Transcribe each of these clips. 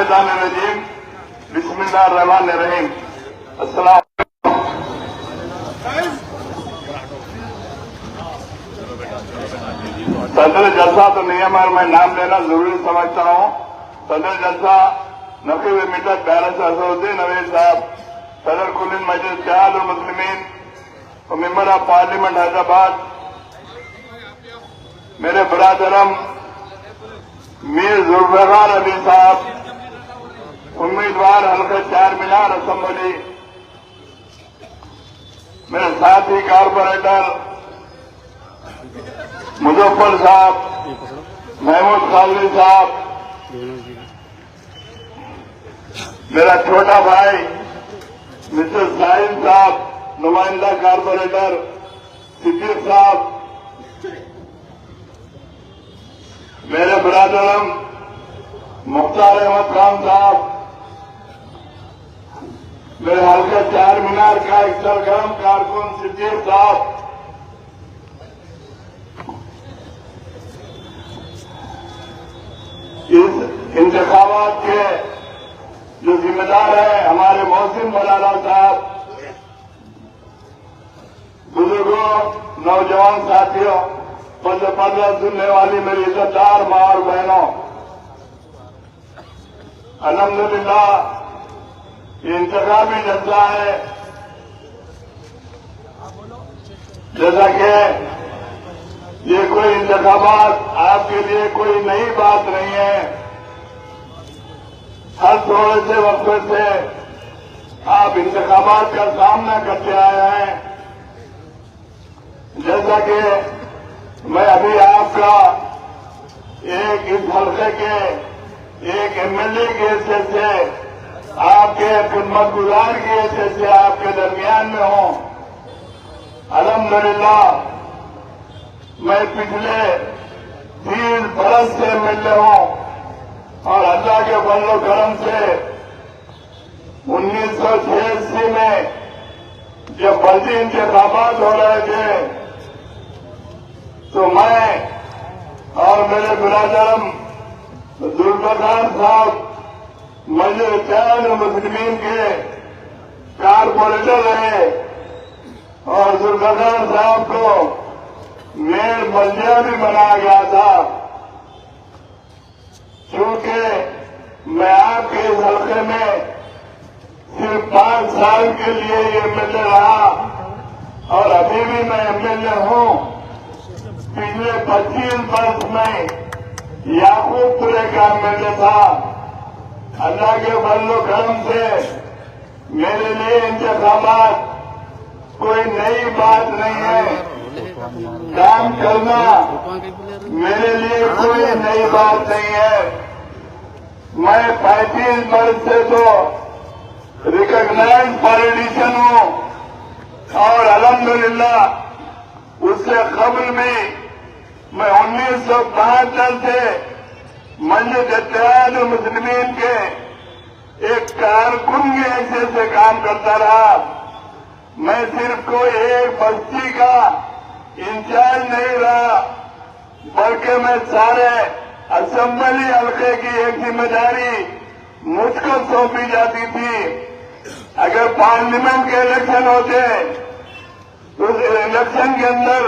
मिनश्शैतानिर्रजीम बिस्मिल्लाहिर्रहमानिर्रहीम। अस्सलाम। सदर जलसा तो नियम है, मैं नाम लेना जरूरी समझता हूँ। सदर जलसा नकीब मिल्लत बैरिस्टर असदुद्दीन अवैस साहब, सदर कुल मजलिस इत्तेहाद मुस्लिमीन और मेंबर ऑफ पार्लियामेंट हैदराबाद, मेरे बरादरम मीर जुल्फिकार अली साहब, उम्मीदवार हल्का चार मीनार असेंबली, मेरे साथी कारपोरेटर मुजफ्फर साहब, महमूद कादरी साहब, मेरा छोटा भाई मिस्टर साहिल साहब, नुमाइंदा कारपोरेटर सिद्दीक साहब, मेरे बरादरम मुख्तार अहमद खान साहब, मेरे हल्का चार मीनार का एक सरगर्म कारकुन सिद्दीक साहब, इस इंतखाबात के जो जिम्मेदार है हमारे मोहसिन मौलाना साहब, बुजुर्गों, नौजवान साथियों, पर्दा सुनने वाली मेरी इज्जतदार माँ और बहनों, अल्हम्दुलिल्लाह ये इंतखाबी जलसा है। जैसा कि ये कोई इंतखाबात आपके लिए कोई नई बात नहीं है, हर थोड़े से वक्त से आप इंतखाबात का सामना करते आए हैं। जैसा कि मैं अभी आपका एक इस हल्के के एक एमएलए की हैसियत से, आपके खिदमतगुजार की हैसियत से आपके दरमियान में हूं। अल्हम्दुलिल्लाह मैं पिछले 30 बरस से एमएलए हूं और अल्लाह के फज़ल करम से 1986 में जब बल्दी इंतखाबात हो रहे थे तो मैं और मेरे बिरादरम जुल्फिकार साहब मजलिस इत्तेहाद मुस्लिमीन के कारपोरेटर रहे और जुल्फिकार साहब को मेयर बल्दिया भी बनाया गया था। चूंकि मैं आपके इस हल्के में सिर्फ 5 साल के लिए ये एमएलए रहा और अभी भी मैं एमएलए हूं। पिछले 25 वर्ष में याकूबपुरे का एमएलए था। अल्लाह के फज़ल करम से मेरे लिए इंतखाबात कोई नई बात नहीं है। काम करना मेरे लिए कोई नई बात नहीं है। मैं 35 वर्ष से तो रिकॉग्नाइज्ड पॉलिटिशियन हूं और अल्हम्दुलिल्लाह उससे कबल में मैं 1972 से मजलिस इत्तेहाद मुस्लिमीन के एक कारकुन की हैसियत से काम करता रहा। मैं सिर्फ कोई एक बस्ती का इंचार्ज नहीं रहा, बल्कि मैं सारे असेंबली हल्के की एक जिम्मेदारी मुझको सौंपी जाती थी। अगर पार्लियामेंट के इलेक्शन होते तो उस इलेक्शन के अंदर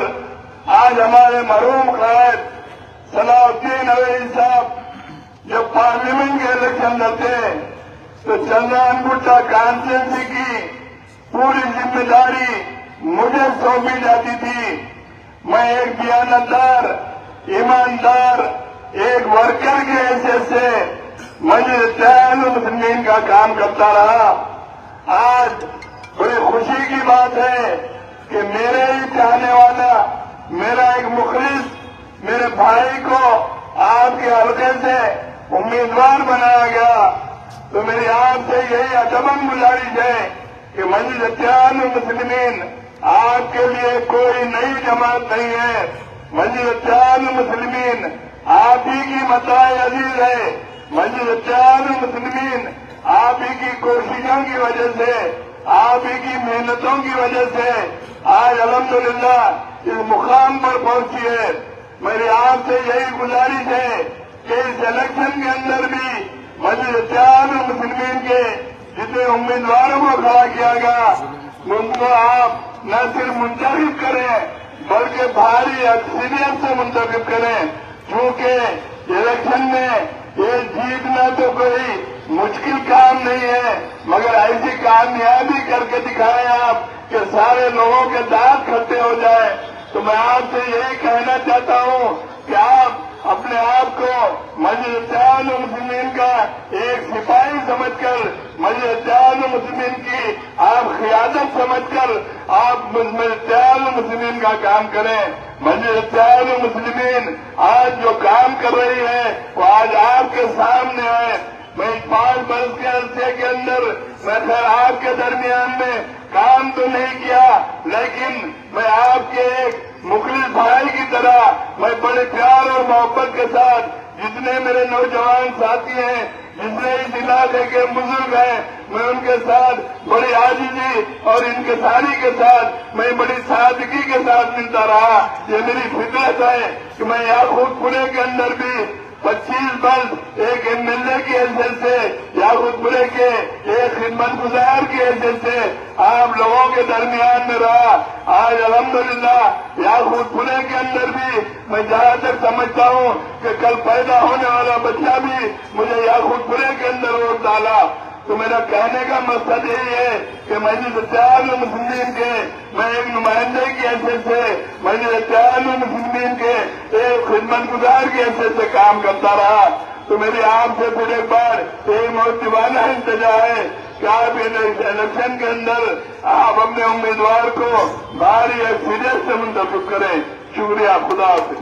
आज हमारे मरहूम कायद सलाउद्दीन अवैस साहब जब पार्लियामेंट के इलेक्शन लड़ते तो चंद्रानगुट्टा कॉन्स्टिट्यूंसी की पूरी जिम्मेदारी मुझे सौंपी जाती थी। मैं एक दयानतदार, ईमानदार, एक वर्कर की हैसियत से मजलिस इत्तेहाद मुस्लिमीन का काम करता रहा। आज बड़ी खुशी की बात है कि मेरे ही चाहने वाला, मेरा एक मुखलिस, मेरे भाई को आपके हल्के से उम्मीदवार बनाया गया। तो मेरी आपसे यही अदबन गुजारिश है कि मजलिस इत्तेहाद मुस्लिमीन आपके लिए कोई नई जमात नहीं है। मजलिस इत्तेहाद मुस्लिमीन आप ही की मताए अजीज है। मजलिस इत्तेहाद मुस्लिमीन आप ही की कोशिशों की वजह से, आप ही की मेहनतों की वजह से आज अल्हम्दुलिल्लाह इस मुकाम पर पहुंची है। मेरी आपसे यही गुजारिश है कि इस इलेक्शन के अंदर भी मजलिस इत्तेहाद जितने उम्मीदवारों को खड़ा किया गया उनको आप न सिर्फ मुंतखब करें बल्कि भारी अक्सरियत से मुंतखब करें, क्योंकि इलेक्शन में ये जीतना तो कोई मुश्किल काम नहीं है, मगर ऐसी कामयाबी करके दिखाएं आप कि सारे लोगों के दांत खट्टे हो जाए। तो मैं आपसे यही कहना चाहता हूं कि आप अपने आप को मस्जिद इत्तेहादुल मुस्लिमीन का एक सिपाही समझकर, मस्जिद इत्तेहादुल मुस्लिमीन की आप क़ियादत समझकर आप मस्जिद इत्तेहादुल मुस्लिमीन का काम करें। मस्जिद इत्तेहादुल मुस्लिमीन आज जो काम कर रही है वो आज आपके सामने है। मैं 5 वर्ष के अरसे के अंदर मैं खैर आपके दरमियान में काम तो नहीं किया, लेकिन मैं आपके एक मुखलिस भाई की तरह मैं बड़े प्यार और मोहब्बत के साथ जितने मेरे नौजवान साथी हैं, जितने इस इलाके के बुजुर्ग हैं, मैं उनके साथ बड़ी आजीजी और इनकिसारी के साथ मैं बड़ी सादगी के साथ मिलता रहा। ये मेरी फितरत है कि मैं याकूतपुरे के अंदर भी 25 वर्ष एक एमएलए की हैसियत से, याकूतपुरे के एक खिदमत गुजार की हैसियत से आप लोगों के दरमियान में रहा। आज अल्हम्दुलिल्लाह याकूतपुरे के अंदर भी मैं जहां तक समझता हूं कि कल पैदा होने वाला बच्चा भी मुझे याकूतपुरे के अंदर वोट डाला। तो मेरा कहने का मकसद यही है कि मस्जिद इत्तेहादुल मुस्लिमीन के मैं एक नुमाइंदे की हैसियत से, मस्जिद इत्तेहादुल मुस्लिमीन के एक खिदमत गुजार की हैसियत से काम करता रहा। तो मेरी आपसे फिर एक बार एक मोहब्बताना इंतजा है कि आप इलेक्शन के अंदर आप अपने उम्मीदवार को भारी अक्सरियत से मुंतखब करें। शुक्रिया, खुदा हाफिज़।